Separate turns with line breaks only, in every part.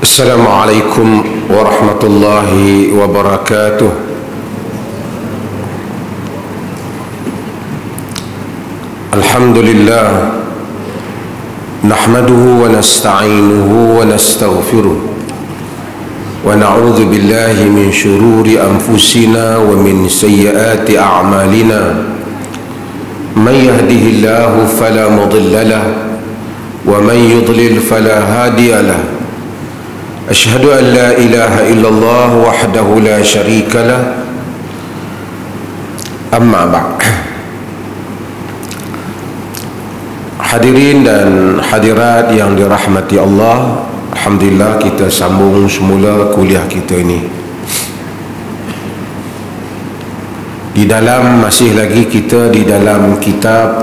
Assalamualaikum warahmatullahi wabarakatuh. Alhamdulillah, nahmaduhu wa nasta'inuhu wa nastaghfiruh, wa na'udzu billahi min syururi anfusina wa min sayyiati a'malina. Man yahdihillahu fala mudilla lahu wa man yudlil fala hadiya lahu. Asyhadu an la ilaha illallah wahdahu la syarika lah. Amma ba'd. Hadirin dan hadirat yang dirahmati Allah, alhamdulillah kita sambung semula kuliah kita ini. Masih lagi kita di dalam kitab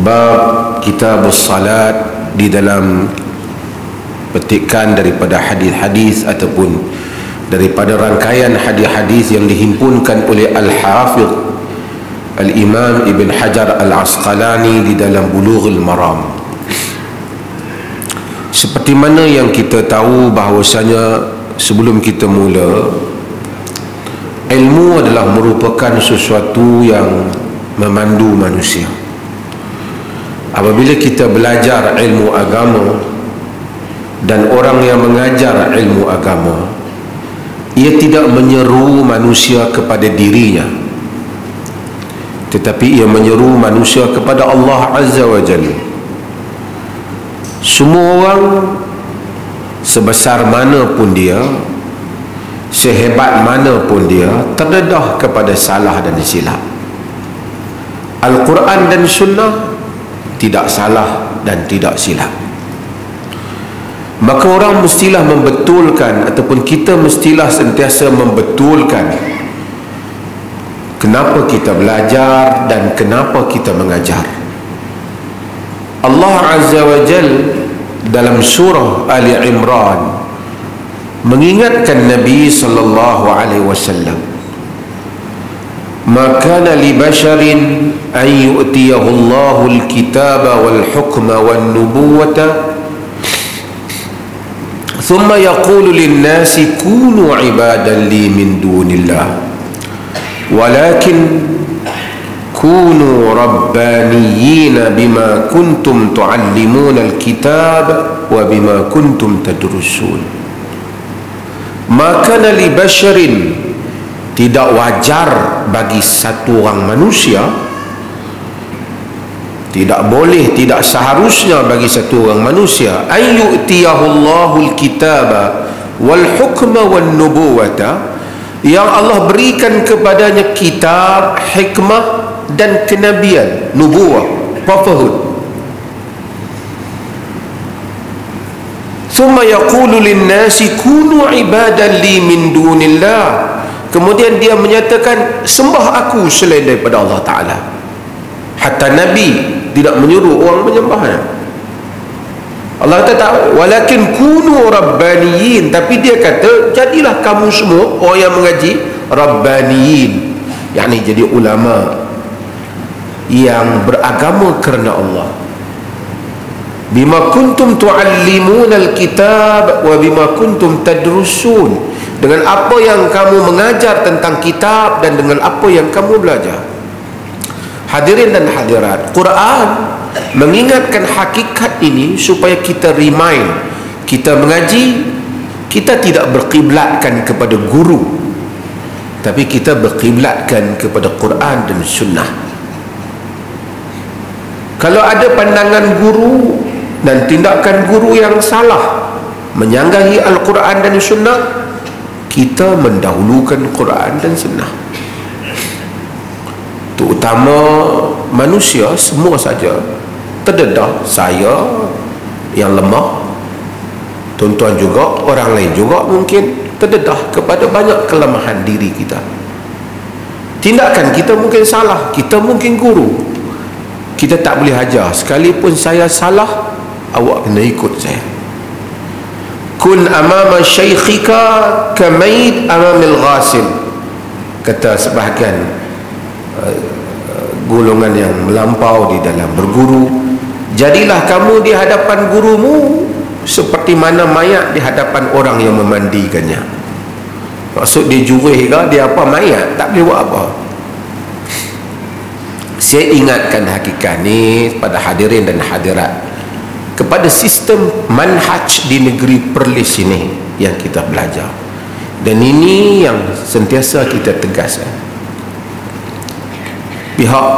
bab Kitabus Salat, di dalam petikan daripada hadis-hadis ataupun daripada rangkaian hadis-hadis yang dihimpunkan oleh Al-Hafidh Al-Imam Ibn Hajar Al-Asqalani di dalam Bulughul Maram. Seperti mana yang kita tahu bahawasanya sebelum kita mula, ilmu adalah merupakan sesuatu yang memandu manusia. Apabila kita belajar ilmu agama dan orang yang mengajar ilmu agama, ia tidak menyeru manusia kepada dirinya, tetapi ia menyeru manusia kepada Allah Azza wa Jalla. Semua orang, sebesar mana pun dia, sehebat mana pun dia, terdedah kepada salah dan silap. Al-Quran dan Sunnah tidak salah dan tidak silap. Maka orang mestilah membetulkan, ataupun kita mestilah sentiasa membetulkan kenapa kita belajar dan kenapa kita mengajar. Allah Azza wa Jal dalam surah Ali Imran mengingatkan Nabi sallallahu alaihi wasallam, "Ma kana li basharin an yu'tiyahu Allahu al-kitaba wal hukma wan nubuwata ثم يقول للناس كونوا عبادا لي من دون الله ولكن كونوا ربانيين بما كنتم تعلمون الكتاب وبما كنتم تدرسون." Maka li basharin, tidak wajar bagi satu orang manusia, tidak boleh, tidak seharusnya bagi satu orang manusia, ayyutiyahullahu alkitaba wal hukma wan nubuwata, yang Allah berikan kepadanya kitab, hikmah dan kenabian, nubuwah, prophethood. Thumma yaqulu lin-nasi kunu ibadan li min dunillah, kemudian dia menyatakan sembah aku selain daripada Allah Ta'ala. Hatta Nabi tidak menyuruh orang menyembahnya. Allah kata walakin kunu rabbaniyin, tapi dia kata jadilah kamu semua orang yang mengaji rabbaniyin, yakni jadi ulama yang beragama kerana Allah. Bima kuntum tuallimuna alkitab wa bima kuntum tadrusun, dengan apa yang kamu mengajar tentang kitab dan dengan apa yang kamu belajar. Hadirin dan hadirat, Quran mengingatkan hakikat ini supaya kita remind, kita mengaji, kita tidak berkiblatkan kepada guru, tapi kita berkiblatkan kepada Quran dan Sunnah. Kalau ada pandangan guru dan tindakan guru yang salah menyanggahi Al-Quran dan Sunnah, kita mendahulukan Quran dan Sunnah. Terutama manusia semua saja terdedah, saya yang lemah, tuan-tuan juga, orang lain juga mungkin terdedah kepada banyak kelemahan diri kita. Tindakan kita mungkin salah, kita mungkin guru, kita tak boleh ajar. Sekalipun saya salah, awak kena ikut saya. Kun amama syaikhika kamaid amamil ghasil, kata sebahagian golongan yang melampau di dalam berguru. Jadilah kamu di hadapan gurumu seperti mana mayat di hadapan orang yang memandikannya. Maksud dia jurih ke, dia apa, mayat tak boleh buat apa. Saya ingatkan hakikat ni pada hadirin dan hadirat kepada sistem manhaj di negeri Perlis ini yang kita belajar, dan ini yang sentiasa kita tegaskan. Pihak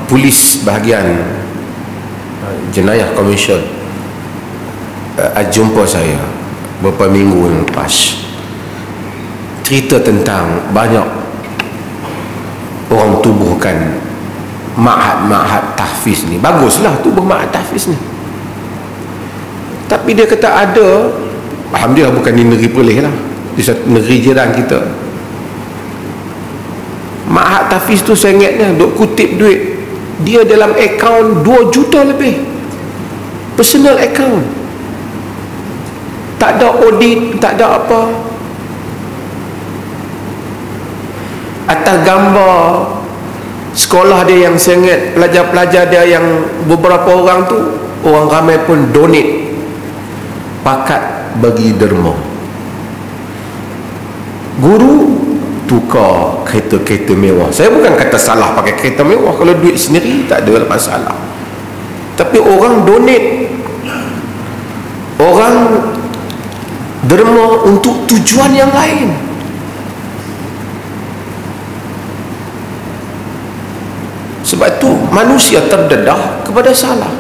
polis bahagian jenayah komisen jumpa saya beberapa minggu yang lepas, cerita tentang banyak orang tubuhkan ma'had tahfiz ni. Baguslah tubuh ma'had tahfiz ni, tapi dia kata ada, alhamdulillah bukan di negeri Perlis lah, di satu negeri jiran kita, ma'had tahfiz tu saya ingatnya duk kutip duit dia dalam akaun 2 juta lebih, personal account, tak ada audit, tak ada apa. Atas gambar sekolah dia yang saya ingat, pelajar-pelajar dia yang beberapa orang tu, orang ramai pun donate pakat bagi derma. Guru tukar kereta-kereta mewah. Saya bukan kata salah pakai kereta mewah, kalau duit sendiri tak ada masalah, tapi orang donate, orang derma untuk tujuan yang lain. Sebab tu manusia terdedah kepada salah.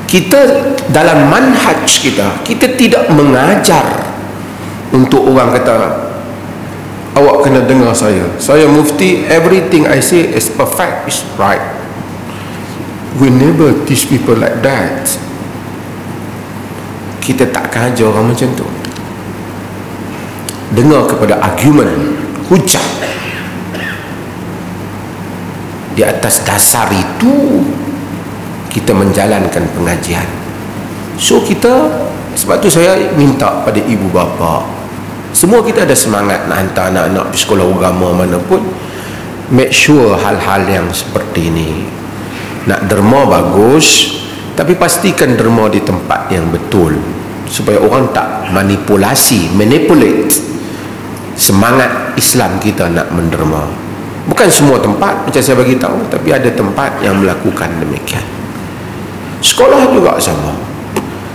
Kita dalam manhaj kita tidak mengajar untuk orang kata awak kena dengar saya mufti, everything I say is perfect, is right. We never teach people like that. Kita takkan ajar orang macam tu. Dengar kepada argument, hujah. Di atas dasar itu kita menjalankan pengajian. So kita, sebab tu saya minta pada ibu bapa, semua kita ada semangat nak hantar anak-anak pergi sekolah agama mana pun, make sure hal-hal yang seperti ini. Nak derma bagus, tapi pastikan derma di tempat yang betul, supaya orang tak manipulate semangat Islam kita nak menderma. Bukan semua tempat macam saya bagi tahu, tapi ada tempat yang melakukan demikian. Sekolah juga sama.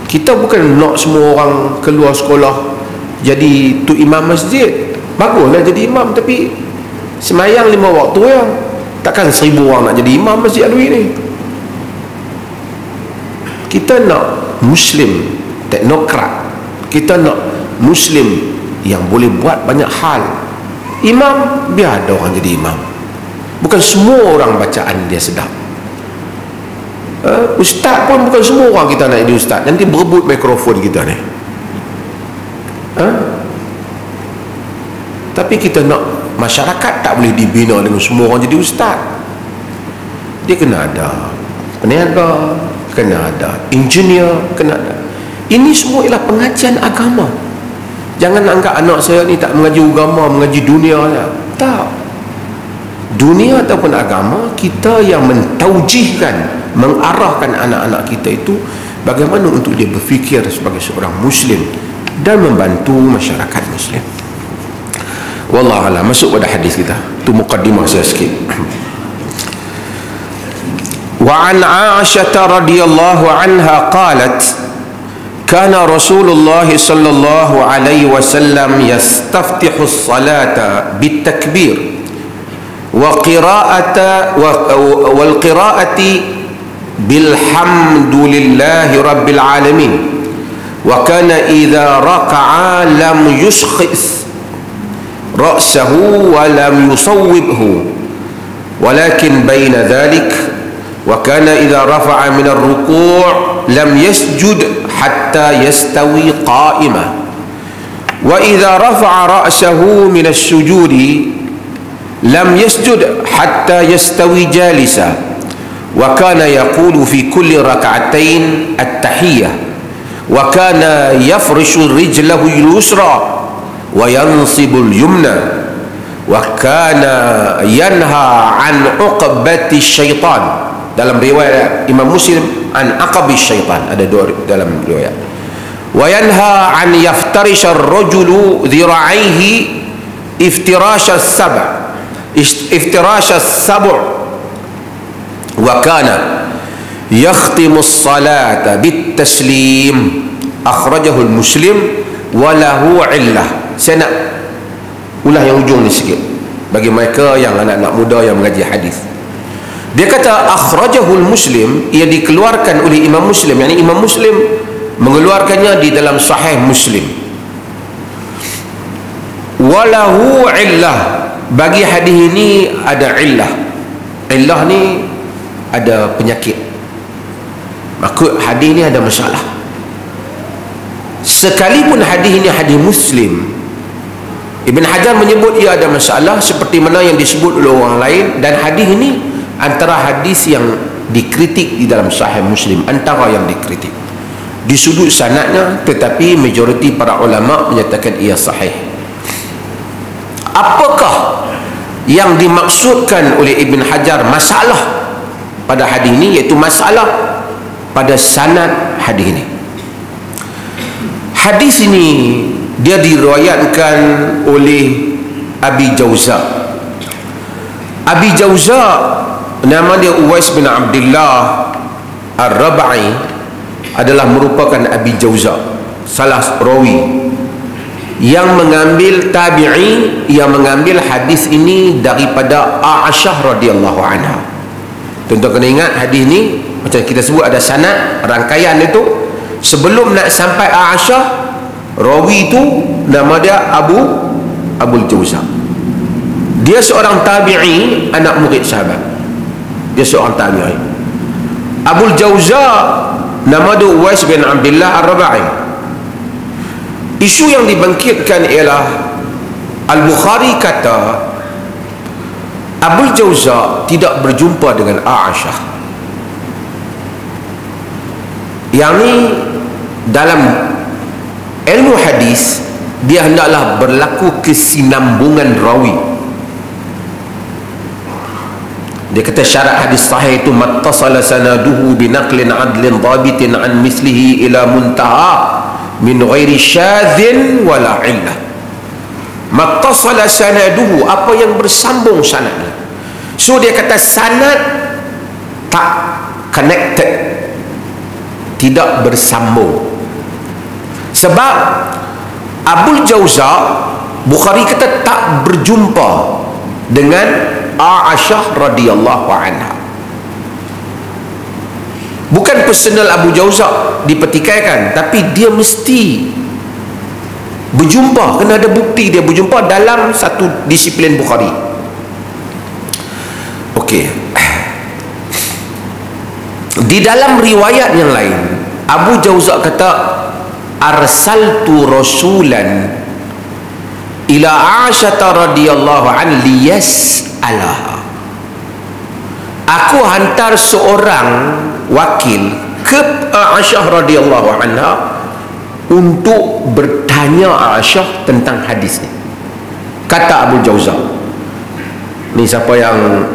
Kita bukan nak semua orang keluar sekolah jadi tu imam masjid. Baguslah jadi imam, tapi semayang 5 waktu ya. Takkan 1000 orang nak jadi imam masjid Alwi ni. Kita nak Muslim teknokrat, kita nak Muslim yang boleh buat banyak hal. Imam, biar ada orang jadi imam. Bukan semua orang bacaan dia sedap. Ustaz pun bukan semua orang kita nak jadi ustaz. Nanti berebut mikrofon kita ni. Tapi kita nak masyarakat tak boleh dibina dengan semua orang jadi ustaz. Dia kena ada peniaga, kena ada engineer, kena ada. Ini semua ialah pengajian agama. Jangan anggap anak saya ni tak mengaji agama, mengaji dunia lah. Tak. Dunia ataupun agama, kita yang mentaujihkan, mengarahkan anak-anak kita itu bagaimana untuk dia berfikir sebagai seorang Muslim dan membantu masyarakat Muslim. Wallahualam. Masuk pada hadis kita. Itu muqaddimah saya sikit. Wa an Aisyah radhiyallahu anha qalat كان رسول الله صلى الله عليه وسلم يستفتح الصلاة بالتكبير والقراءة بالحمد لله رب العالمين وكان إذا ركع لم يشخص رأسه ولم يصوبه ولكن بين ذلك وكان إذا رفع من الركوع لم يسجد حتى يستوي قائما وإذا رفع رأسه من السجود لم يسجد حتى يستوي جالسا وكان يقول في كل ركعتين التحية وكان يفرش رجله اليسرى وينصب اليمنى وكان ينهى عن عقبة الشيطان. Dalam riwayat Imam Muslim, an aqabi syaitan, ada 2 dalam riwayat. wa yanha an yaftarisha ar-rajulu dhira'aihi iftirasha as-sab' wa kana yakhtimu as-salata bit-taslim akhrajahu al-Muslim wa lahu 'illah. Saya nak ulah yang hujung ni sikit bagi mereka yang anak-anak muda yang mengaji hadis. Dia kata akhrajahul Muslim, ia dikeluarkan oleh Imam Muslim, yakni Imam Muslim mengeluarkannya di dalam Sahih Muslim. Walahu illah, bagi hadis ini ada illah. Illah ni ada penyakit. Maksud hadis ni ada masalah. Sekalipun hadis ini hadis Muslim, Ibn Hajar menyebut ia ada masalah seperti mana yang disebut oleh orang lain, dan hadis ini antara hadis yang dikritik di dalam Sahih Muslim, antara yang dikritik di sudut sanadnya, tetapi majoriti para ulama menyatakan ia sahih. Apakah yang dimaksudkan oleh Ibn Hajar masalah pada hadis ini? Iaitu masalah pada sanad hadis ini. Hadis ini dia diriwayatkan oleh Abi Jauza. Abi Jauza nama dia Uwais bin Abdullah Ar-Rabai, adalah merupakan Abi Jauza, salah rawi yang mengambil tabi'i, yang mengambil hadis ini daripada Aisyah radhiyallahu anha. Tuan-tuan kena ingat hadis ni macam kita sebut ada sanad, rangkaian itu. Sebelum nak sampai Aisyah, rawi itu nama dia Abul Jauza. Dia seorang tabi'i, anak murid sahabat. Dia seorang tabi'i. Abul Jauza nama dia Uwais bin Abdullah Ar-Rabai. Isu yang dibangkitkan ialah Al-Bukhari kata Abul Jauza tidak berjumpa dengan Aisyah. Yang ni dalam ilmu hadis dia hendaklah berlaku kesinambungan rawi. Dia kata syarat hadis sahih itu mattasala sanaduhu binaqlin adlin dhabitin an mislihi ila muntaha min ghairi syadhin wala illah. Mattasala sanaduhu, apa yang bersambung sanadnya. So dia kata sanad tak connected, tidak bersambung. Sebab Abul Jauza, Bukhari kata tak berjumpa dengan Aisyah radhiyallahu anha. Bukan personal Abu Jauza dipertikaikan, tapi dia mesti berjumpa, kena ada bukti dia berjumpa dalam satu disiplin Bukhari. Okey. Di dalam riwayat yang lain, Abu Jauza kata arsaltu rasulan ila Aisyah radhiyallahu an liyas'alaha. Aku hantar seorang wakil ke Aisyah radhiyallahu anha untuk bertanya Aisyah tentang hadis ni. Kata Abu Jauza. Ni siapa yang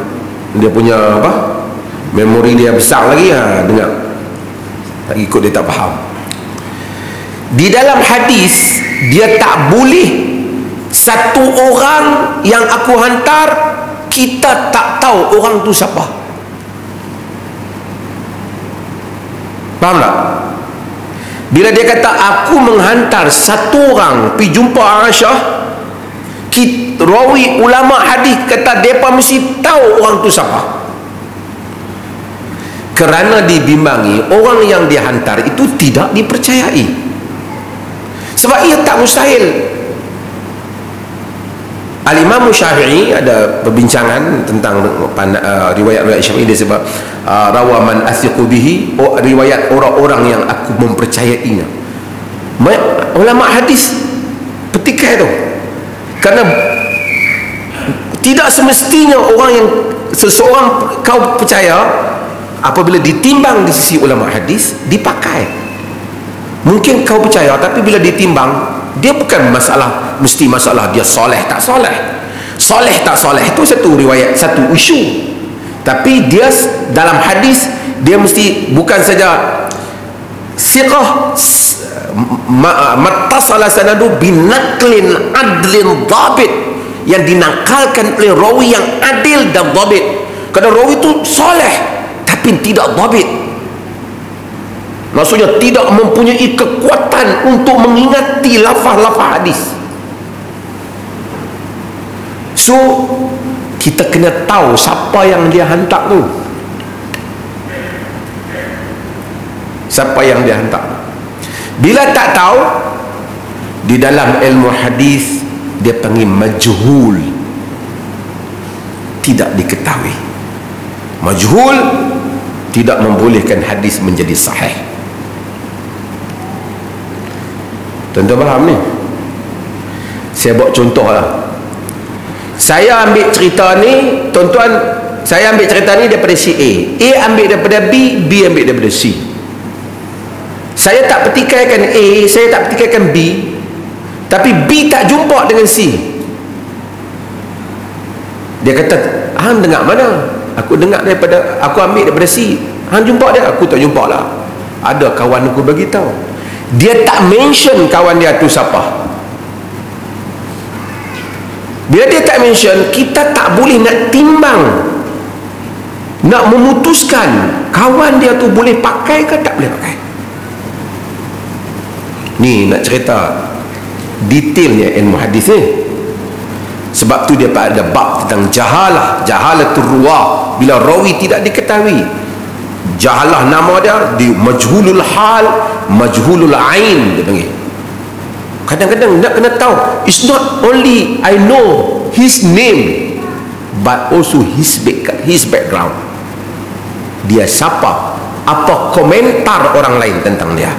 dia punya apa? Memori dia besar lagi, dengar. Tak ikut dia tak faham. Di dalam hadis dia tak boleh satu orang yang aku hantar kita tak tahu orang tu siapa. Faham tak? Bila dia kata aku menghantar satu orang pergi jumpa Aisyah, rawi ulama hadis kata mereka mesti tahu orang tu siapa. Kerana dibimbangi orang yang dihantar itu tidak dipercayai. Sebab ia tak mustahil. Al-Imam Syafi'i ada perbincangan tentang riwayat-riwayat Syafi'i. Dia sebab rawa man athiqu bihi, riwayat orang-orang yang aku mempercayainya. Ulama hadis petikai tu, kerana tidak semestinya orang yang seseorang kau percaya apabila ditimbang di sisi ulama hadis dipakai. Mungkin kau percaya, tapi bila ditimbang dia bukan masalah, mesti masalah dia soleh tak soleh. Soleh tak soleh itu satu riwayat, satu isu. Tapi dia dalam hadis dia mesti bukan saja siqah mattasala sanadu binaklin adlin dhabit, yang dinakalkan oleh rawi yang adil dan dhabit. Kadang rawi itu soleh tapi tidak dhabit, maksudnya tidak mempunyai kekuatan untuk mengingati lafaz-lafaz hadis. So kita kena tahu siapa yang dia hantar tu, siapa yang dia hantar. Bila tak tahu, di dalam ilmu hadis dia panggil majhul, tidak diketahui. Majhul tidak membolehkan hadis menjadi sahih. Tuan-tuan faham ni? Saya buat contoh lah. Saya ambil cerita ni, tuan-tuan, saya ambil cerita ni daripada si A ambil daripada B ambil daripada C. Saya tak petikaikan A, saya tak petikaikan B, tapi B tak jumpa dengan C. Dia kata, hang dengar mana? Aku dengar daripada, aku ambil daripada C. Hang jumpa dia? Aku tak jumpa lah. Ada kawan aku bagi tahu. Dia tak mention kawan dia tu siapa. Bila dia tak mention, kita tak boleh nak timbang, nak memutuskan kawan dia tu boleh pakai ke tak boleh pakai. Ni nak cerita detailnya ilmu hadis ni. Sebab tu dia ada bab tentang jahalatul ruwah. Bila rawi tidak diketahui, jahalah nama dia di majhulul hal, majhulul ain dia panggil. Kadang-kadang nak kena tahu, it's not only I know his name, but also his background. Dia siapa, apa komentar orang lain tentang dia.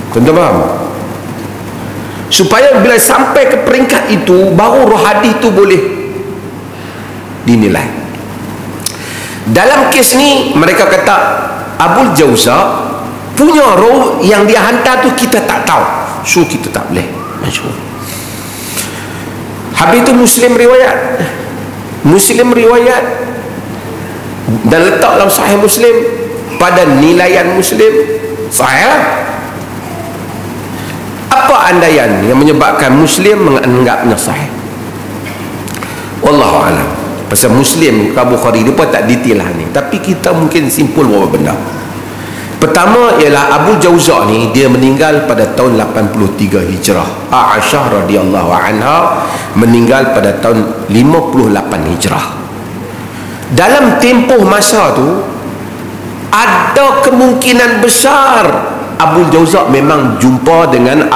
Tuan-tuan faham? Supaya bila sampai ke peringkat itu, baru roh hadis itu boleh dinilai. Dalam kes ni mereka kata Abul Jauza punya roh yang dia hantar tu kita tak tahu, so kita tak boleh masyhur. Habis itu Muslim riwayat dan letak dalam Sahih Muslim, pada nilaian Muslim sahih. Apa andaian yang menyebabkan Muslim menganggapnya sahih? Wallahu a'lam. Pasal Muslim ke Bukhari dia pun tak detail lah ni, tapi kita mungkin simpul beberapa benda. Pertama ialah Abu Jauza ni dia meninggal pada tahun 83 Hijrah. Aisyah radhiyallahu anha meninggal pada tahun 58 Hijrah. Dalam tempoh masa tu ada kemungkinan besar Abu Jauza memang jumpa dengan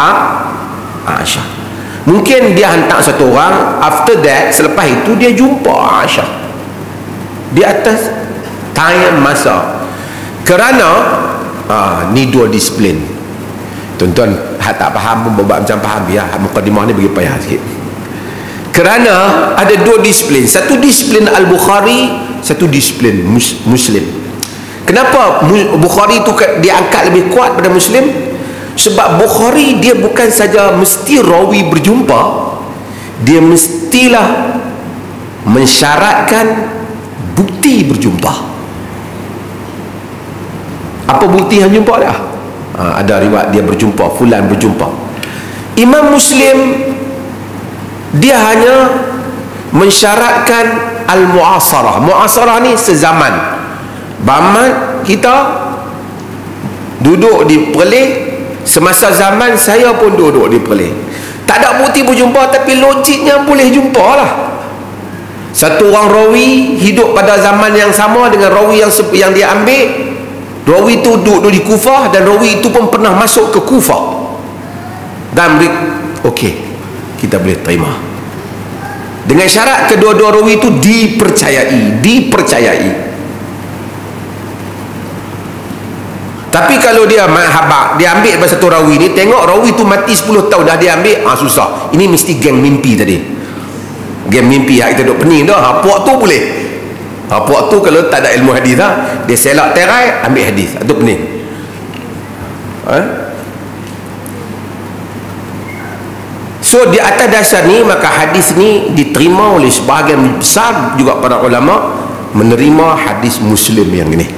Aisyah. Mungkin dia hantar satu orang, after that, selepas itu dia jumpa Aisyah di atas time masa. Kerana ni dua disiplin. Tuan-tuan tak faham pun buat macam faham ya. Mukadimah ni bagi payah sikit. Kerana ada dua disiplin. Satu disiplin Al-Bukhari, satu disiplin Muslim. Kenapa Bukhari tu diangkat lebih kuat pada Muslim? Sebab Bukhari dia bukan saja mesti rawi berjumpa, dia mestilah mensyaratkan bukti berjumpa. Apa bukti yang jumpa dia? Ada riwayat dia berjumpa, fulan berjumpa. Imam Muslim dia hanya mensyaratkan al-mu'asarah. Mu'asarah ni sezaman. Bamat kita duduk di Perlis, semasa zaman saya pun duduk di Perlis. Tak ada bukti berjumpa, tapi logiknya boleh jumpa lah. Satu orang rawi hidup pada zaman yang sama dengan rawi yang dia ambil. Rawi itu duduk di Kufah dan rawi itu pun pernah masuk ke Kufah. Dan okey, kita boleh terima. Dengan syarat kedua-dua rawi itu dipercayai. Tapi kalau dia mahabak, dia ambil daripada satu rawi ni, tengok rawi tu mati 10 tahun dah dia ambil, susah. Ini mesti geng mimpi tadi. Geng mimpi yang kita duduk pening dah. Puak tu boleh. Puak tu kalau tak ada ilmu hadis dah, dia selak terai ambil hadis atau pening. So di atas dasar ni, maka hadis ni diterima oleh sebahagian besar juga para ulama, menerima hadis Muslim yang ini.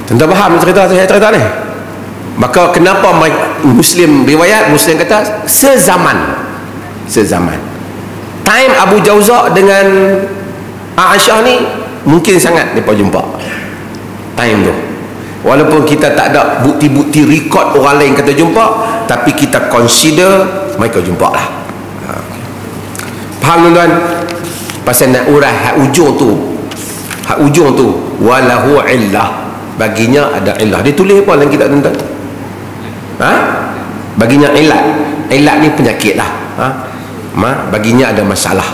Tuan-tuan faham cerita saya cerita ni? Maka kenapa Muslim riwayat Muslim kata sezaman. Time Abu Jauza dengan Aisyah ni mungkin sangat mereka jumpa time tu, walaupun kita tak ada bukti-bukti rekod orang lain kata jumpa, tapi kita consider mereka jumpa lah. Faham tuan-tuan? Pasal nak urai hak ujung tu walahu illah, baginya ada illah. Dia tulis apa dalam kitab tuan-tuan? Baginya ilat ni penyakit lah. Baginya ada masalah.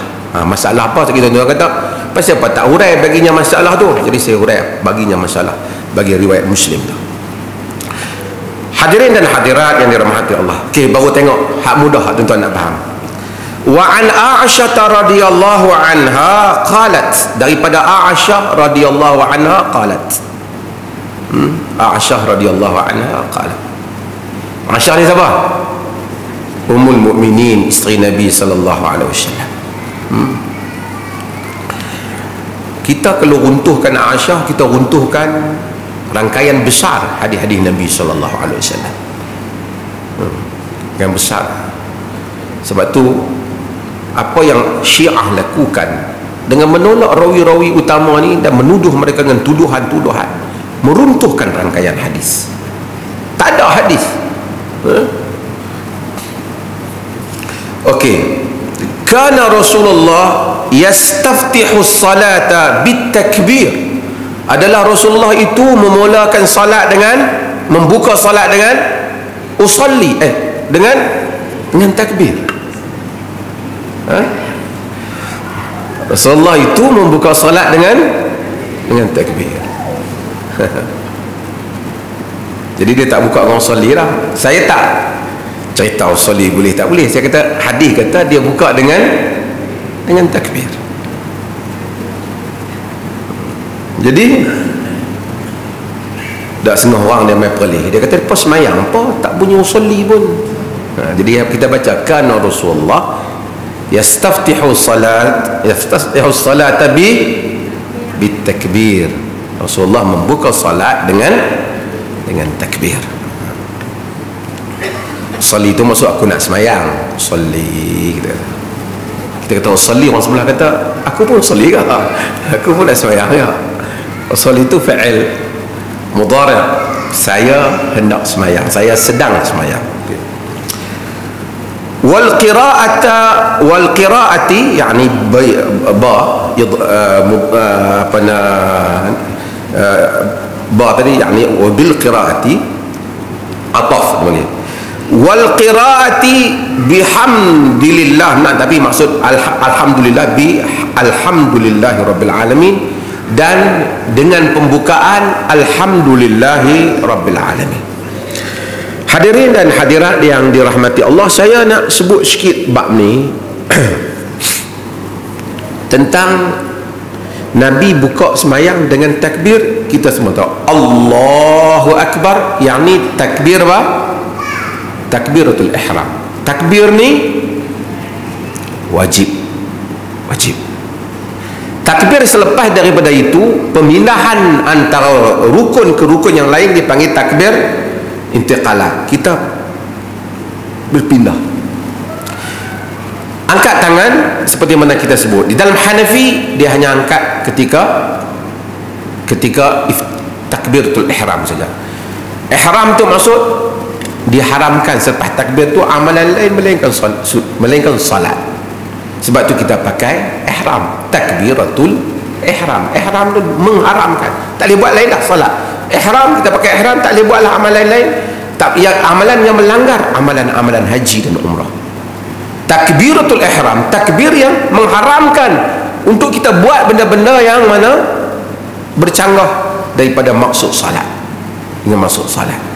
Masalah apa? Kita tuan-tuan kata pasal apa tak urai baginya masalah tu, jadi saya urai baginya masalah bagi riwayat Muslim tu. Hadirin dan hadirat yang dirahmati Allah. Okey, baru tengok hak mudah hak tuan-tuan nak faham. Wa an Aisyah radhiyallahu anha qalat, daripada Aisyah radhiyallahu anha qalat. Aisyah radhiyallahu anha qalat. Aisyah ni siapa? Ummul Mukminin, isteri Nabi sallallahu alaihi wasallam. Kita kalau runtuhkan Aisyah, kita runtuhkan rangkaian besar hadis-hadis Nabi sallallahu alaihi wasallam. Yang besar. Sebab tu apa yang Syiah lakukan dengan menolak rawi-rawi utama ni dan menuduh mereka dengan tuduhan-tuduhan, meruntuhkan rangkaian hadis. Tak ada hadis. Okey. Kana Rasulullah yastaftihu salata bitakbir. Adalah Rasulullah itu memulakan salat dengan, membuka salat dengan usalli, dengan takbir. Rasulullah itu membuka salat dengan takbir. Jadi dia tak buka dengan usalli lah. Saya tak cerita usalli boleh tak boleh. Saya kata hadis kata dia buka dengan takbir. Jadi dah setengah orang dia main perlih. Dia kata lepas semayang apa tak bunyi usalli pun. Jadi kita baca kana Rasulullah yastaftihu salata bitakbir. Rasulullah membuka salat dengan takbir. Usalli itu maksud aku nak semayang. Usalli kita kata usalli, orang sebelah kata aku pun usalli ke? Aku pun nak semayang ya. Usalli itu fa'il mudhari', saya hendak semayang, saya sedang semayang. Wal qira'ati yani ba tadi yani bil qira'ati ataf boleh. Wal qira'ati bihamdillah, tapi maksud alhamdulillah alhamdulillahirabbil alamin, dan dengan pembukaan alhamdulillahi rabbil alamin. Hadirin dan hadirat yang dirahmati Allah, saya nak sebut sikit bab ni tentang Nabi buka semayang dengan takbir. Kita semua tahu Allahu Akbar, yakni takbir apa? Takbiratul ihram. Takbir ni wajib. Takbir selepas daripada itu, pemindahan antara rukun ke rukun yang lain dipanggil takbir intiqalat. Kita berpindah. Angkat tangan seperti mana kita sebut. Di dalam Hanafi dia hanya angkat ketika takbiratul ihram saja. Ihram tu maksud diharamkan selepas takbir tu amalan lain melainkan salat. Sebab tu kita pakai ihram, takbiratul ihram. Ihram tu mengharamkan, tak boleh buat lain dah salat. Ihram kita pakai ihram, tak boleh buatlah amalan lain. Tapi yang amalan yang melanggar amalan haji dan umrah. Takbiratul ihram, takbir yang mengharamkan untuk kita buat benda-benda yang mana bercanggah daripada maksud salat. Dengan maksud salat,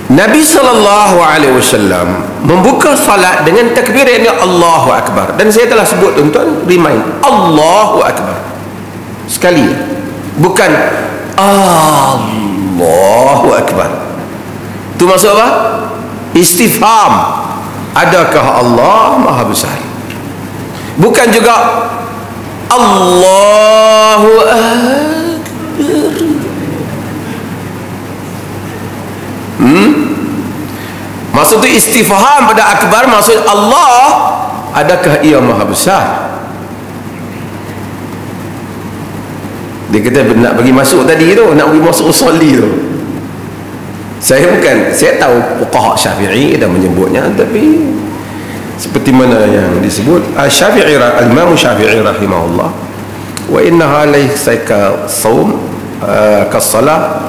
Nabi SAW membuka salat dengan takbir yang Allahu Akbar. Dan saya telah sebut tuan-tuan, remind, Allahu Akbar sekali, bukan Allahu Akbar. Itu maksud apa? Istifham. Adakah Allah Maha Besar? Bukan juga Allahu Akbar. tu istifham pada akbar, maksud Allah, adakah ia maha besar? Dia kata nak bagi masuk tadi tu, nak bagi masuk usolli tu. Saya tahu fuqaha Syafi'i dah menyebutnya, tapi seperti mana yang disebut Syafi'i, al-Imam Syafi'i rahimahullah, wa innaha laysa ka shaum ka salah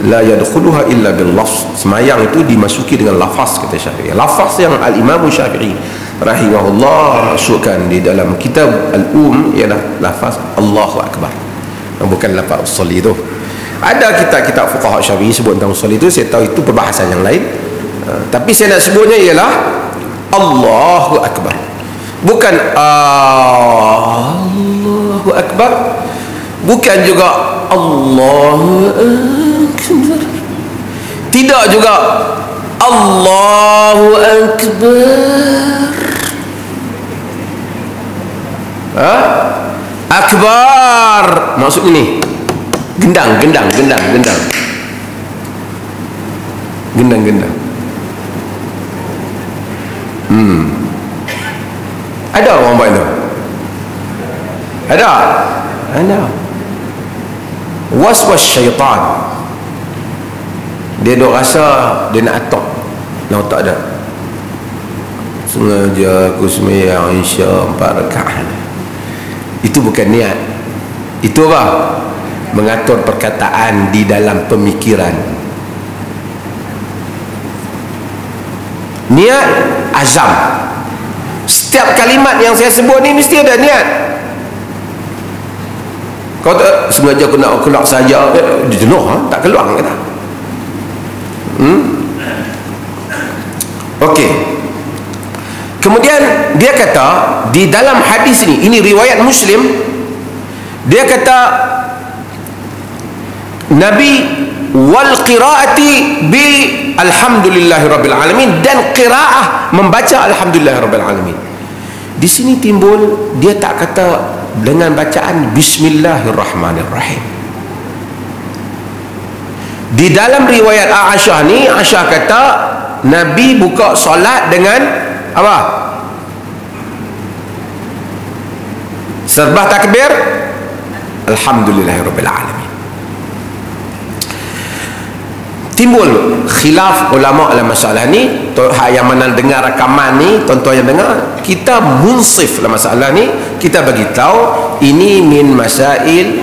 la yadkhuluha illa bil lafz. Semayang itu dimasuki dengan lafaz, kata Syafi'i. Lafaz yang al-Imam Syafi'i rahimahullah masukkan di dalam kitab al-Um ialah lafaz Allahu Akbar, bukan lafaz usolli tu. Ada kitab-kitab fuqaha Syafi'i sebut tentang usolli tu, saya tahu itu perbahasan yang lain, tapi saya nak sebutnya ialah Allahu Akbar, bukan Allahu Akbar, bukan juga Allahu Akbar, tidak juga Allahu Akbar. Akbar maksudnya ni gendang. Ada orang buat itu? Ada. Was syaitan, dia duk rasa dia nak atok, tak ada, sengaja aku sembahyang Isya 4 rakaat. Itu bukan niat. Itu apa? Mengatur perkataan di dalam pemikiran. Niat azam. Setiap kalimat yang saya sebut ni mesti ada niat. Kau tak sengaja aku nak keluar saja, dia jenuh, tak keluar kata. Okey. Kemudian dia kata di dalam hadis ini riwayat Muslim, dia kata Nabi wal qiraati bi alhamdulillahirabbil alamin, dan qiraah membaca alhamdulillahirabbil alamin. Di sini timbul dia tak kata dengan bacaan bismillahirrahmanirrahim. Di dalam riwayat Aisyah ni, Aisyah kata Nabi buka solat dengan apa? Serbah takbir alhamdulillahirabbil alamin. Timbul khilaf ulama dalam masalah ni. Yang mana dengar rakaman ni, tuan-tuan yang dengar, kita munsif dalam masalah ni, kita bagi tahu ini min masail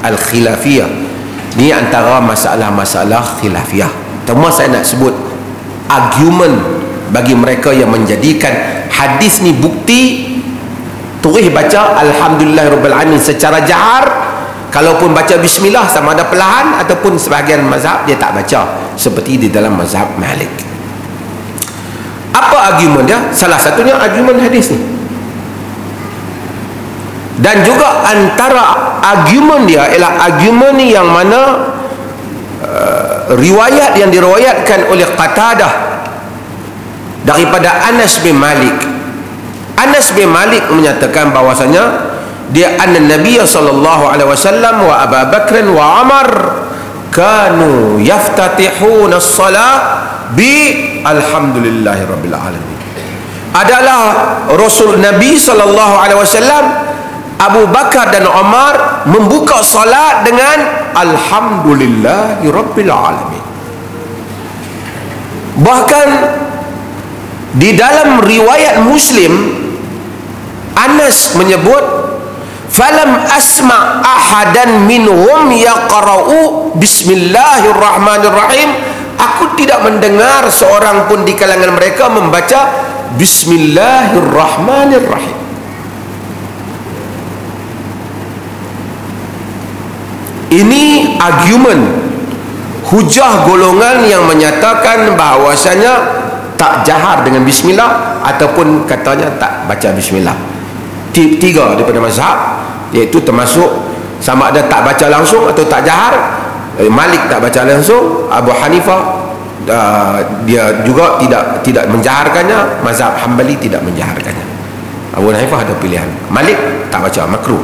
al-khilafiyah. Ni antara masalah-masalah khilafiyah. Cuma saya nak sebut argument bagi mereka yang menjadikan hadis ni bukti turih baca alhamdulillahirabbil alamin secara jahar. Kalaupun baca bismillah sama ada perlahan ataupun sebahagian mazhab dia tak baca, seperti di dalam mazhab Malik. Apa argumen dia? Salah satunya argumen hadis ni. Dan juga antara argumen dia ialah argumen yang mana riwayat yang diriwayatkan oleh Qatadah daripada Anas bin Malik. Anas bin Malik menyatakan bahawasanya dia anna Nabi sallallahu alaihi wasallam wa Abu Bakr wa Umar kanu yaftatihuna as-salat bi alhamdulillahirabbil alamin. Adalah Rasul Nabi sallallahu alaihi wasallam, Abu Bakar dan Umar membuka salat dengan alhamdulillahirabbil alamin. Bahkan di dalam riwayat Muslim, Anas menyebut falam asma ahadan minhum yaqra'u bismillahirrahmanirrahim, aku tidak mendengar seorang pun di kalangan mereka membaca bismillahirrahmanirrahim. Ini argumen hujah golongan yang menyatakan bahawasanya tak jahar dengan bismillah ataupun katanya tak baca bismillah. Tiga daripada mazhab, iaitu termasuk sama ada tak baca langsung atau tak jahar. Malik tak baca langsung, Abu Hanifah dia juga tidak menjaharkannya, mazhab Hambali tidak menjaharkannya. Abu Hanifah ada pilihan, Malik tak baca, makruh.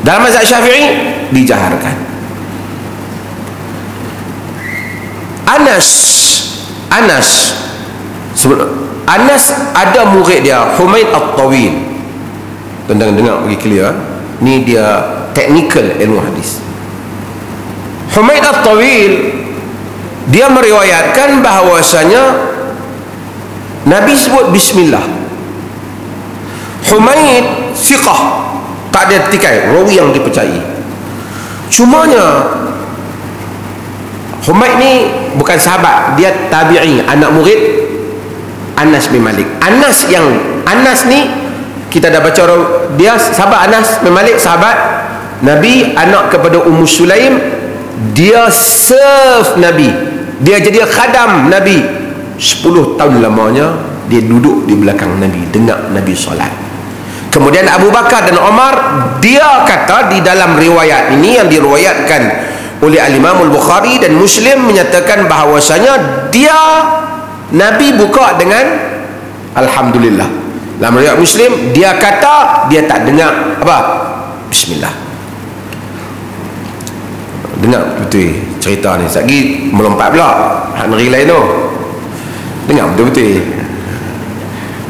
Dalam mazhab Syafi'i dijaharkan. Anas ada murid dia, Humaid At-Tawil. Tentang dengar bagi clear, ni dia technical ilmu hadis. Humaid At-Tawil dia meriwayatkan bahawasanya Nabi sebut bismillah. Humaid siqah, tak ada tikai, rawi yang dipercayai. Cumanya Humaid ni bukan sahabat, dia tabi'i, anak murid Anas bin Malik. Anas ni kita dah baca dia sahabat. Anas bin Malik sahabat Nabi, anak kepada Ummu Sulaim. Dia serve Nabi, dia jadi khadam Nabi 10 tahun lamanya. Dia duduk di belakang Nabi, dengar Nabi solat. Kemudian Abu Bakar dan Umar, dia kata di dalam riwayat ini yang diriwayatkan oleh Al-Imam Al-Bukhari dan Muslim, menyatakan bahawasanya dia Nabi buka dengan Alhamdulillah. Dalam riwayat Muslim dia kata dia tak dengar apa? Bismillah. Dengar betul cerita ni. Lagi melompat pula hak negeri lain tu. Dengar betul-betul.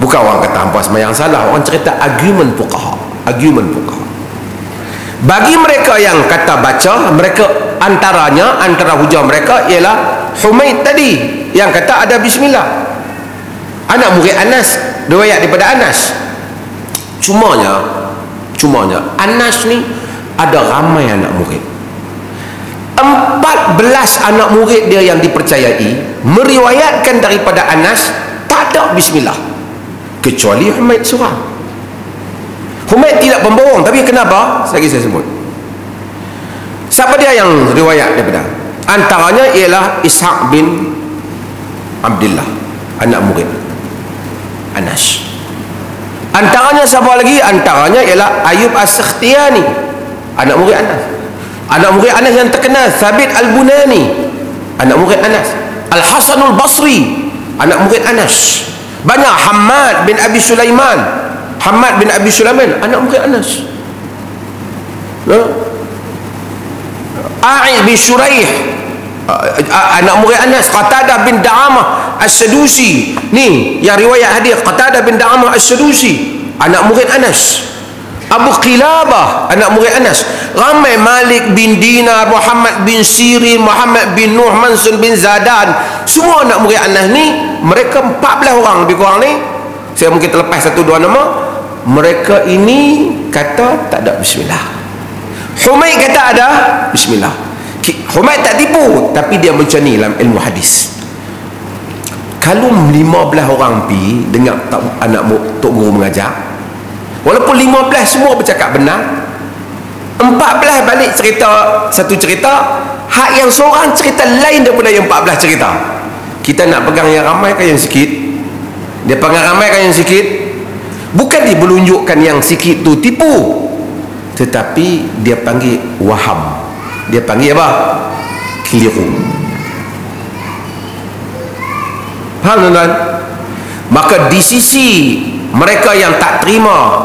Bukan orang kata hampa semayang salah, orang cerita argument fuqaha. Bagi mereka yang kata baca, mereka antara hujah mereka ialah Humaid tadi yang kata ada bismillah, anak murid Anas, riwayat daripada Anas. Cumanya Anas ni ada ramai anak murid. 14 anak murid dia yang dipercayai meriwayatkan daripada Anas tak ada bismillah, kecuali Humaid seorang. Humaid tidak pembohong, tapi kenapa? Saya sebut siapa dia yang riwayat daripada, antaranya ialah Ishaq bin Abdullah, anak murid Anas. Antaranya siapa lagi? Antaranya ialah Ayub As-Sakhtiyani, anak murid Anas. Anak murid Anas yang terkenal Thabit Al-Bunani, anak murid Anas. Al-Hasanul Basri, anak murid Anas. Banyak. Hamad bin Abi Sulaiman, anak murid Anas. A'id bin Shuraih, anak murid Anas. Qatadah bin Da'amah As-Sadusi, ni yang riwayat hadis, Qatadah bin Da'amah As-Sadusi, anak murid Anas. Abu Qilabah, anak murid Anas. Ramai. Malik bin Dinar, Muhammad bin Sirin, Muhammad bin Nuh, Mansur bin Zadan, semua anak murid Anas ni. Mereka 14 orang lebih kurang ni. Saya mungkin terlepas 1-2 nama. Mereka ini kata tak ada bismillah. Humaid kata ada bismillah. Humaid tak tipu, tapi dia macam ni dalam ilmu hadis. Kalau 15 orang pi dengar anak tok guru mengajar, walaupun 15 semua bercakap benar, 14 balik cerita satu cerita, hak yang seorang cerita lain daripada yang 14 cerita. Kita nak pegang yang ramai ke yang sikit? Dia pegang ramai ke yang sikit? Bukan dia menunjukkan yang sikit tu tipu, tetapi dia panggil waham. Dia panggil apa? Keliru. Faham tuan-tuan? Maka di sisi mereka yang tak terima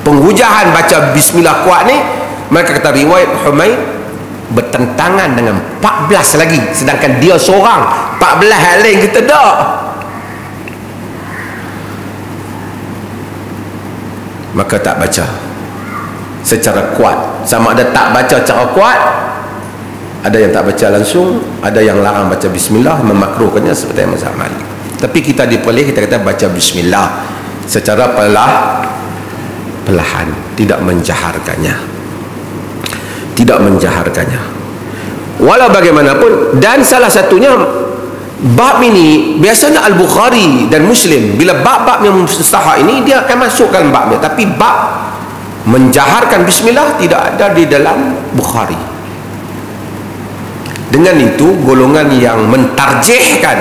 penghujahan baca bismillah kuat ni, mereka kata riwayat Humaid bertentangan dengan 14 lagi, sedangkan dia seorang. 14 hal lain kita tak. Maka tak baca secara kuat. Sama ada tak baca secara kuat, ada yang tak baca langsung, ada yang larang baca bismillah, memakruhkannya seperti mazhab Malik. Tapi kita diperoleh, kita kata baca bismillah secara perlahan, tidak menjaharkannya, walau bagaimanapun. Dan salah satunya bab ini biasanya Al-Bukhari dan Muslim, bila bab-bab yang mustahak ini dia akan masukkan babnya, tapi bab menjaharkan bismillah tidak ada di dalam Bukhari. Dengan itu golongan yang mentarjihkan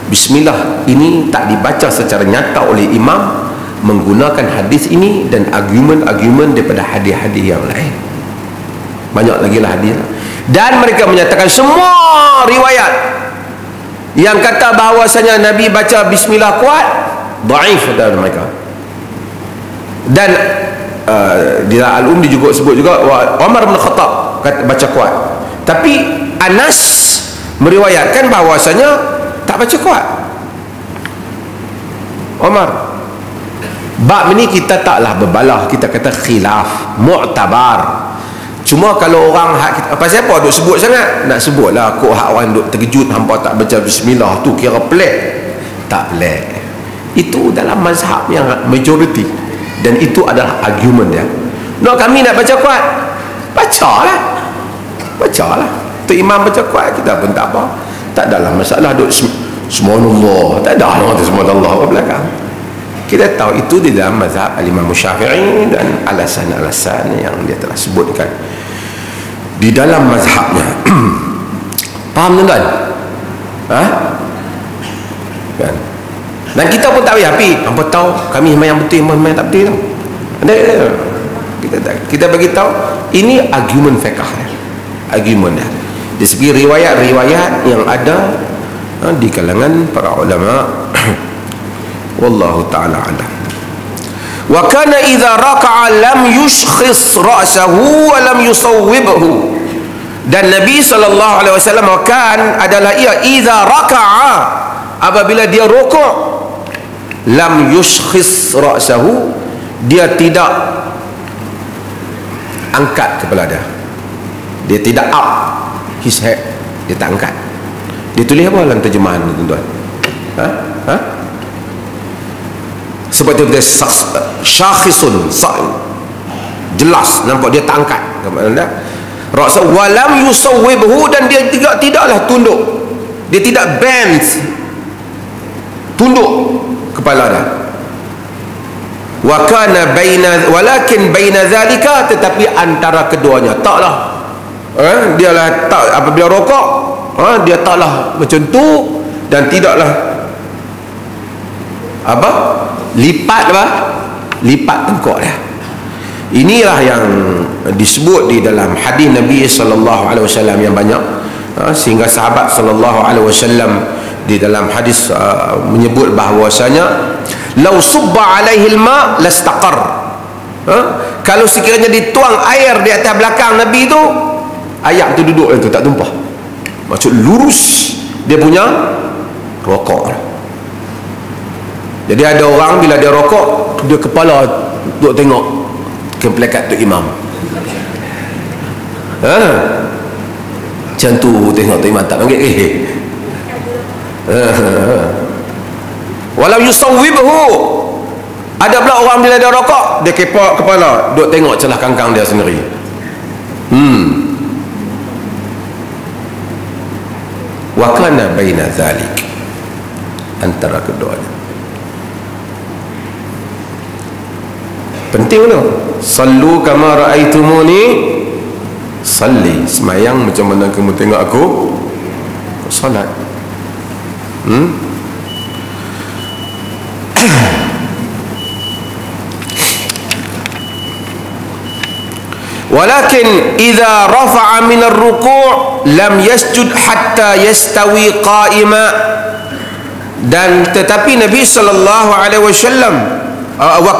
bismillah ini tak dibaca secara nyata oleh imam menggunakan hadis ini dan argumen-argumen daripada hadis-hadis yang lain. Banyak lagi lah hadis. Dan mereka menyatakan semua riwayat yang kata bahawasanya Nabi baca bismillah kuat, dhaif dari mereka. Dan di Al-Um juga sebut juga Umar bin Khattab baca kuat. Tapi Anas meriwayatkan bahawasanya tak baca kuat. Omar, bab ni kita taklah berbalah, kita kata khilaf mu'tabar. Cuma kalau orang hak kita, pasal apa duk sebut sangat? Nak sebutlah kok hak orang duk terkejut hampa tak baca bismillah tu kira pelik. Tak pelik. Itu dalam mazhab yang majoriti, dan itu adalah argument dia. No, kami nak baca kuat, bacalah. Tu imam baca kuat, kita pun tak apa. Tak adalah masalah duk subhanallah, tak ada orang tu subhanallah ke belakang. Kita tahu itu di dalam mazhab al-Imam Syafi'i dan alasan-alasan yang dia telah sebutkan di dalam mazhabnya. Faham tuan-tuan? Kan? Dan kita pun tak payah api. Apa tahu kami yang betul, yang tak betul. Kita bagi tahu ini argument fiqh, argument dia. Di segi riwayat-riwayat yang ada di kalangan para ulama. Wallahu ta'ala alam. Wa kana idza raka'a lam yushkhis ra'sahu wa lam yusawwibhu. Dan Nabi sallallahu alaihi wasallam kan adalah ia idza raka'a, apabila dia rukuk, lam yushkhis ra'sahu, dia tidak angkat kepala dia. Dia tidak up his head, dia tak angkat. Dia tulis apa dalam terjemahan tuan-tuan? Seperti dia syakhisun, jelas nampak dia tak angkat kepala ra'sa, walam yusawwibhu, dan dia tidaklah tunduk, dia tidak bend, tunduk kepala dia. Wa kana walakin baina zalika, tetapi antara keduanya taklah dialah tak, apabila rokok dia taklah macam tu, dan tidaklah lipat tengkok dia. Inilah yang disebut di dalam hadis Nabi sallallahu alaihi wasallam yang banyak, sehingga sahabat sallallahu alaihi wasallam di dalam hadis menyebut bahawasanya law subba alaihi alma lastaqar. Kalau sekiranya dituang air di atas belakang Nabi tu, ayam tu duduk itu tak tumpah, maksud lurus dia punya rokok. Jadi ada orang bila dia rokok, dia kepala duk tengok ke pelekat tu imam. Macam tu tengok tu imam tak panggil walau yusawwibhu. Ada pula orang bila dia rokok, dia kepak kepala duk tengok celah kangkang dia sendiri. Wa kana baina zalik, antara keduanya. Penting tu, sallu kama ra'aitumuni salli, semayang macam mana kamu tengok aku salat. Walakin idza rafa'a min ar-ruku' lam yasjud hatta yastawi qa'ima. Dan tetapi Nabi sallallahu alaihi wasallam wa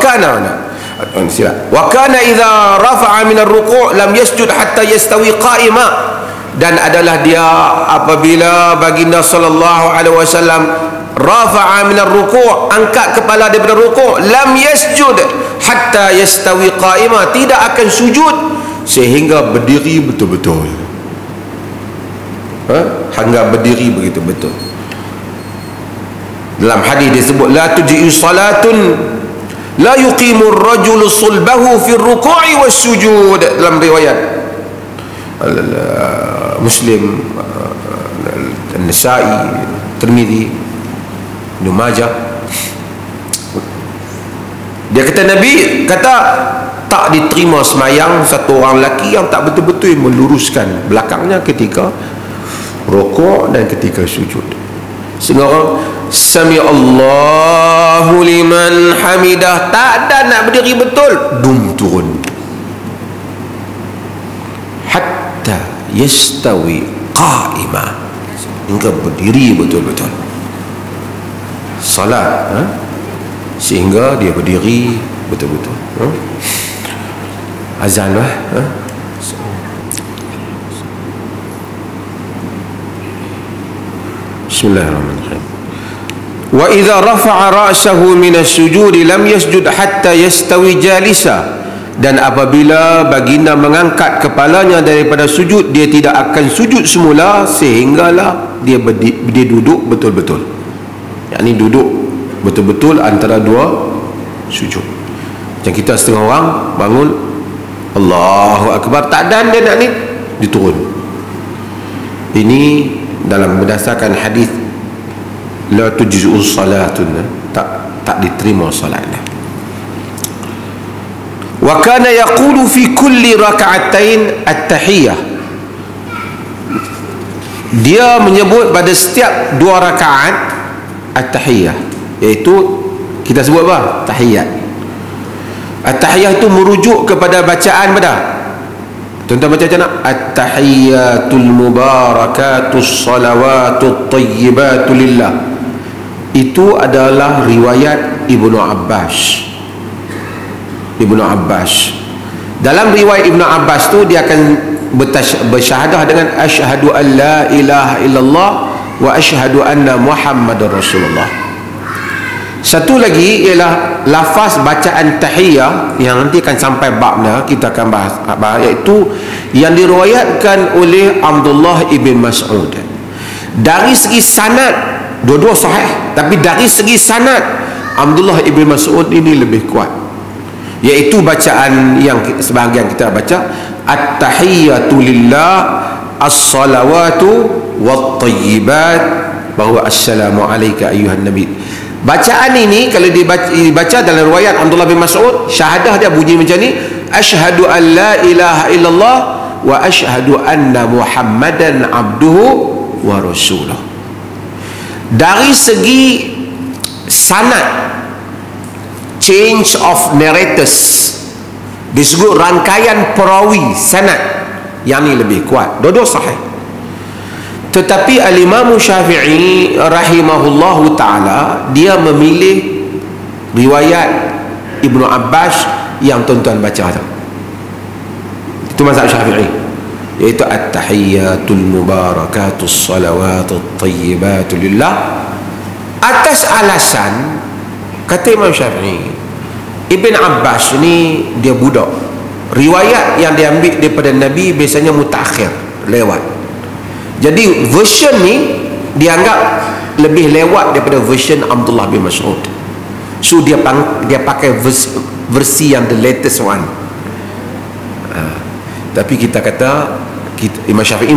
kana idza rafa'a min ar-ruku' lam yasjud hatta yastawi qa'ima. Dan adalah dia apabila baginda sallallahu alaihi wasallam rafa'a min ar-ruku', angkat kepala daripada ruku', lam yasjud hatta yastawi qa'ima, tidak akan sujud sehingga berdiri betul-betul. Hingga berdiri begitu betul. Dalam hadis disebut la tuji'u salatun la yuqimu ar-rajulu sulbahu fi ar-ruku'i was-sujud, dalam riwayat Muslim, An-Nasa'i, Tirmizi, Ibnu Majah. Dia kata, Nabi kata tak diterima semayang satu orang lelaki yang tak betul-betul meluruskan belakangnya ketika rukuk dan ketika sujud. Sehingga orang sami Allahu liman hamidah, tak ada nak berdiri betul, dum turun hatta yastawi qa'ima, hingga berdiri betul-betul salat, sehingga dia berdiri betul-betul. Azan lah. Bismillahirrahmanirrahim. Wa idza rafa'a ra'sahu min as-sujud lam yasjud hatta yastawi jalisa. Dan apabila baginda mengangkat kepalanya daripada sujud, dia tidak akan sujud semula sehinggalah dia duduk betul-betul. Yakni duduk betul-betul antara dua sujud. Macam kita setengah orang bangun Allahu Akbar, tak dan dia nak ni, diturun. Ini dalam berdasarkan hadis la tujzu salatun, tak diterima solatnya. Wa kana yaqulu fi kulli raka'atain at-tahiyyah. Dia menyebut pada setiap dua rakaat at-tahiyyah, iaitu kita sebut apa? Tahiyat. At-tahiyyah itu merujuk kepada bacaan pada. Tuan-tuan baca macam mana? At-tahiyyatul mubarakatus salawatut tayyibatu lillah. Itu adalah riwayat Ibnu Abbas. Dalam riwayat Ibnu Abbas tu dia akan bersyahadah dengan asyhadu an la ilaha illallah wa asyhadu anna Muhammadar Rasulullah. Satu lagi ialah lafaz bacaan tahiyyah yang nanti akan sampai babnya, kita akan bahas, iaitu yang diriwayatkan oleh Abdullah ibn Mas'ud. Dari segi sanad dua-dua sahih, tapi dari segi sanad Abdullah ibn Mas'ud ini lebih kuat, iaitu bacaan yang sebahagian kita baca at-tahiyyatu lillah as-salawatu wat-tayyibat, bahawa assalamu alayka ayyuhan nabi. Bacaan ini kalau dibaca dalam riwayat Abdullah bin Mas'ud, syahadah dia bunyi macam ni, asyhadu an la ilaha illallah wa asyhadu anna Muhammadan abduhu wa rasuluh. Dari segi sanad, change of narrators, disebut rangkaian perawi sanad, yang ni lebih kuat, dua-dua sahih. Tetapi Al-Imam Syafi'i rahimahullahu ta'ala, dia memilih riwayat Ibnu Abbas yang tuan-tuan baca tu. Itu mazhab Syafi'i, iaitu at-tahiyyatul mubarakatus salawatut tayyibatu lillah, atas alasan, kata Imam Syafi'i, Ibn Abbas ni dia budak, riwayat yang dia ambil daripada Nabi biasanya mutakhir, lewat. Jadi version ni dianggap lebih lewat daripada version Abdullah bin Mas'ud. So dia pakai versi yang the latest one. Tapi kita kata Imam Syafi'i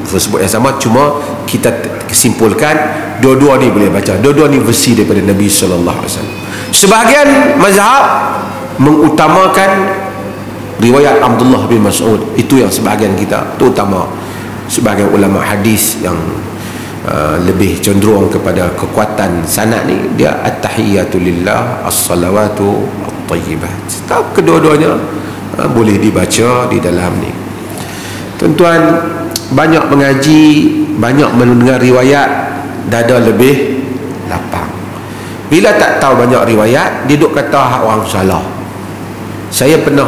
sebut yang sama, cuma kita simpulkan dua-dua ni boleh baca, dua-dua ni versi daripada Nabi sallallahu alaihi wasallam. Sebahagian mazhab mengutamakan riwayat Abdullah bin Mas'ud, itu yang sebahagian kita, terutama sebagai ulama hadis yang lebih cenderung kepada kekuatan sanad ni, dia at-tahiyyatu lillah as-salawatu at-tayyibat. Setiap kedua-duanya boleh dibaca di dalam ni. Tuan-tuan banyak mengaji, banyak mendengar riwayat, dada lebih lapang. Bila tak tahu banyak riwayat, dia duk kata hak orang salah. Saya pernah,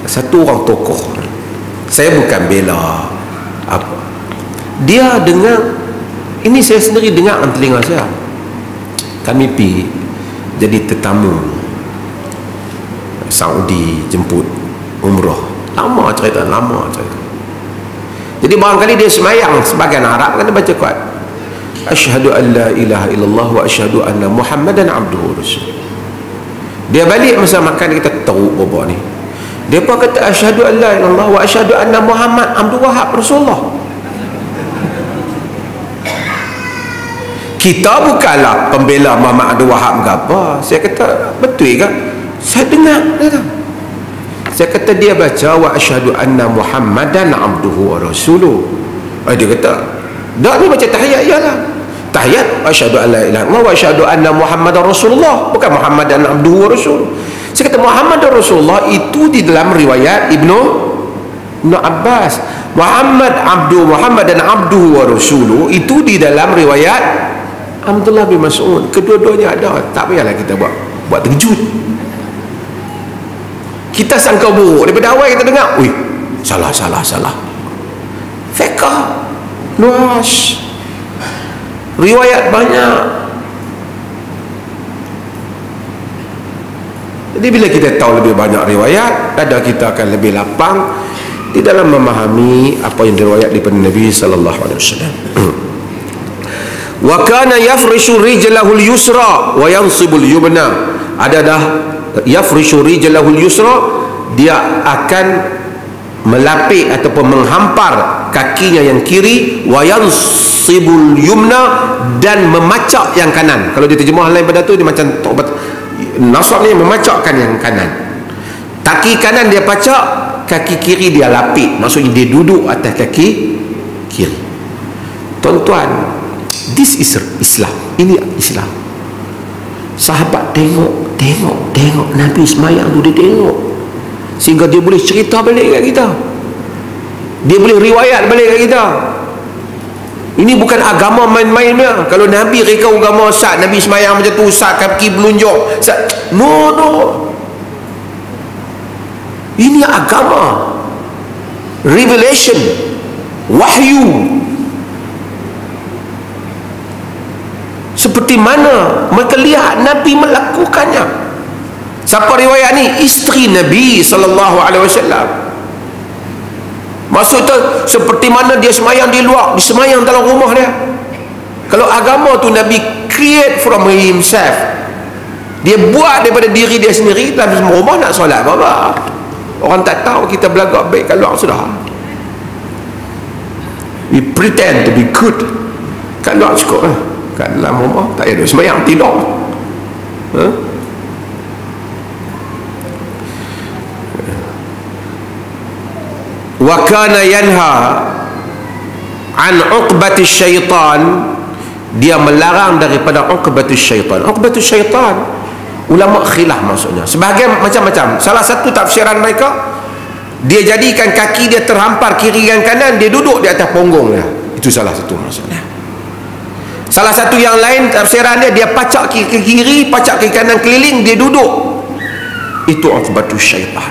satu orang tokoh, saya bukan bela apa, dia dengar ini, saya sendiri dengar dalam telinga saya. Kami pergi jadi tetamu Saudi, jemput umrah, lama cerita. Jadi barangkali dia semayang sebagian Arab, kena baca kuat asyhadu an la ilaha illallah wa asyhadu anna Muhammadan abduhu rasul. Dia balik masa makan, dia kata teruk bapa ni, dia pun kata asyhadu an la ilaha illallah wa asyhadu anna Muhammad abduhu rasulullah. Kita bukanlah pembela Muhammad Abdul Wahab ke apa. Saya kata betul ke? Saya dengar kata. Saya kata dia baca wa asyhadu anna Muhammadan abduhu wa rasuluh. Dia kata dak, ni baca tahiyat iyalah. Tahiyat asyhadu an la ilaha illallah wa asyhadu anna Muhammadar Rasulullah, bukan Muhammadan abduhu wa rasuluh. Saya kata Muhammad Rasulullah itu di dalam riwayat Ibnu Abbas. Muhammad dan abduhu wa rasuluh itu di dalam riwayat Abdullah bin Mas'ud. Kedua-duanya ada. Tak payahlah kita buat terkejut. Kita sangka buruk daripada awal kita dengar, salah. Fiqh luas, riwayat banyak. Jadi bila kita tahu lebih banyak riwayat, dada kita akan lebih lapang di dalam memahami apa yang diriwayat daripada Nabi sallallahu alaihi wasallam. Wa kana yafrishu rijlahu al-yusra wa yansibu al-yumna. Ada dah yafrishu rijlahu al-yusra, dia akan melapik ataupun menghampar kakinya yang kiri, wa yansibul yumna, dan memacak yang kanan. Kalau dia terjemah lain pada tu, dia macam taubat nasab ni, memacakkan yang kanan. Kaki kanan dia pacak, kaki kiri dia lapik, maksudnya dia duduk atas kaki kiri. Tuan-tuan, this is Islam. Ini Islam. Sahabat tengok Nabi semayang tu, dia tengok sehingga dia boleh cerita balik kat kita, dia boleh riwayat balik kat kita. Ini bukan agama main-main dia. Kalau Nabi reka agama Ustaz, Nabi semayang macam tu, Ustaz kaki belunjuk, Ustaz, no. Ini agama, revelation, wahyu. Seperti mana mereka lihat Nabi melakukannya. Siapa riwayat ni? Isteri Nabi sallallahu alaihi wasallam. Maksudnya seperti mana dia semayang di luar, dia semayang dalam rumah dia. Kalau agama tu Nabi create from himself, dia buat daripada diri dia sendiri. Dalam rumah nak solat apa? Orang tak tahu, kita belagak baik kat luar sudah. We pretend to be good kat luar cukup lah. Kat dalam rumah tak ada semayang, tidur. Wa kana yanha an uqbati syaitan, dia melarang daripada uqbati syaitan. Uqbati syaitan, ulama khilaf maksudnya, sebahagian macam-macam. Salah satu tafsiran mereka, dia jadikan kaki dia terhampar kiri dan kanan, dia duduk di atas punggung dia. Itu salah satu maksudnya. Salah satu yang lain tafsiran dia pacak ke kiri, pacak ke kanan keliling, dia duduk. Itu uqbatu syaitan.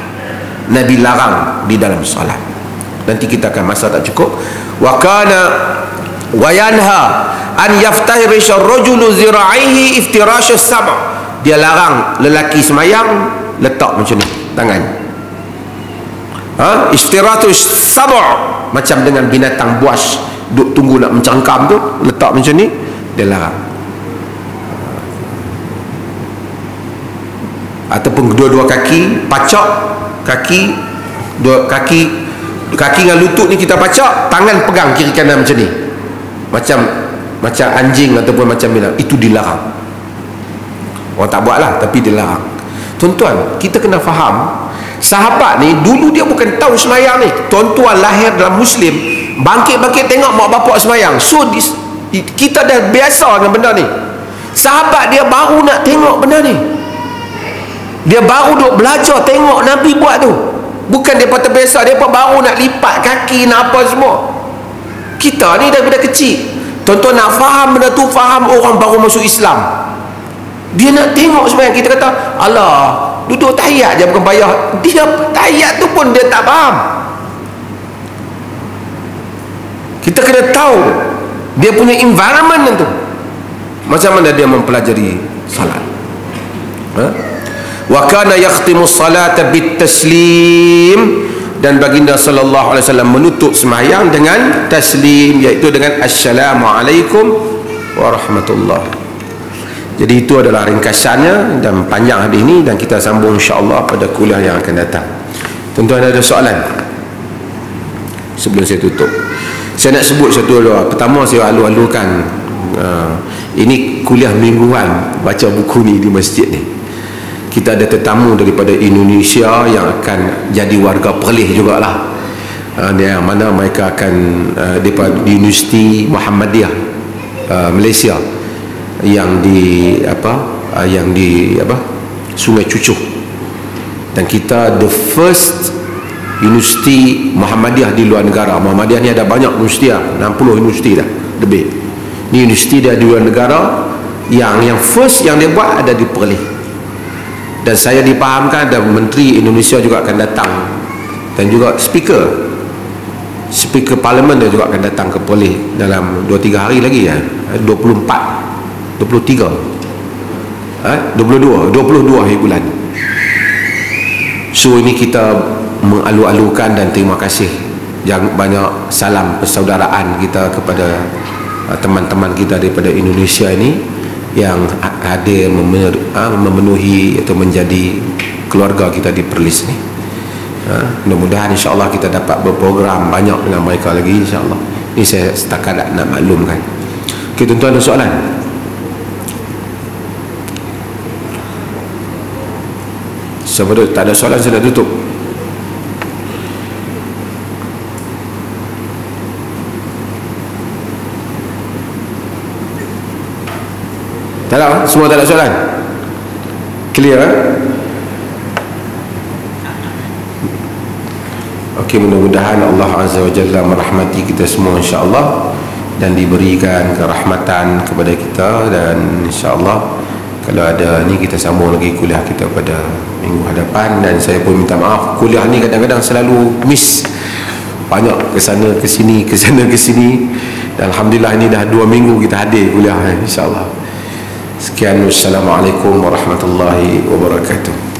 Nabi larang di dalam salat. Nanti kita akan, masa tak cukup. Wa kana wa yanha an yaftahirisha ar-rajulu zira'ihi iftirash as-sam'. Dia larang lelaki semayang letak macam ni tangan. Iftirash as-sam', macam dengan binatang buas duk tunggu nak mencangkam tu, letak macam ni, dia larang. Ataupun kedua-dua kaki pacak, kaki dengan lutut ni kita pacak, tangan pegang kiri kanan macam ni, macam anjing ataupun macam binatang. Itu dilarang. Orang tak buat lah, tapi dilarang. Tuan-tuan, kita kena faham, sahabat ni dulu dia bukan tahu semayang ni. Tuan-tuan lahir dalam Muslim, bangkit-bangkit tengok mak bapak semayang, so kita dah biasa dengan benda ni. Sahabat dia baru nak tengok benda ni, dia baru duk belajar tengok Nabi buat tu. Bukan dia terbiasa, dia baru nak lipat kaki, nak apa semua. Kita ni daripada kecil, tuan-tuan nak faham benda tu, faham orang baru masuk Islam, dia nak tengok semayang. Kita kata, alah, duduk tahiyat je bukan payah. Dia tahiyat tu pun dia tak faham. Kita kena tahu dia punya environment tu, macam mana dia mempelajari salat. Wa kana yakhtimu salata bitaslim, dan baginda sallallahu alaihi wasallam menutup sembahyang dengan taslim, iaitu dengan assalamualaikum warahmatullahi. Jadi itu adalah ringkasannya dan panjang hadis ini, dan kita sambung insya-Allah pada kuliah yang akan datang. Tuan-tuan ada soalan sebelum saya tutup? Saya nak sebut satu dua. Pertama, saya alu-alukan ini kuliah mingguan baca buku ni di masjid ni. Kita ada tetamu daripada Indonesia yang akan jadi warga Perlis jugalah. Yang mana mereka akan di Universiti Muhammadiyah Malaysia yang di Sungai Cucuh. Dan kita the first Universiti Muhammadiyah di luar negara. Muhammadiyah ni ada banyak universiti, 60 universiti dah lebih. Ni universiti dia di luar negara, yang first yang dia buat ada di Perlis. Dan saya dipahamkan ada Menteri Indonesia juga akan datang, dan juga speaker Speaker Parlimen dia juga akan datang ke Perlis dalam 2-3 hari lagi ya. 22 hari bulan. So ini kita mengalu-alukan dan terima kasih yang banyak salam persaudaraan kita kepada teman-teman kita daripada Indonesia ini yang hadir memenuhi atau menjadi keluarga kita di Perlis ni. Mudah-mudahan insya-Allah kita dapat berprogram banyak dengan mereka lagi insya-Allah. Ini saya setakat nak maklumkan. Okey, tuan-tuan, ada soalan? Siapa tu? Tak ada soalan, saya dah tutup. Tak ada? Semua tak ada soalan? Clear? Okey, mudah-mudahan Allah Azza wa Jalla merahmati kita semua insya-Allah dan diberikan kerahmatan kepada kita, dan insya-Allah kalau ada ni kita sambung lagi kuliah kita pada minggu hadapan. Dan saya pun minta maaf, kuliah ni kadang-kadang selalu miss, banyak ke sana ke sini, ke sana ke sini, dan alhamdulillah ini dah 2 minggu kita hadir kuliah insya-Allah. Sekian, wassalamualaikum warahmatullahi wabarakatuh.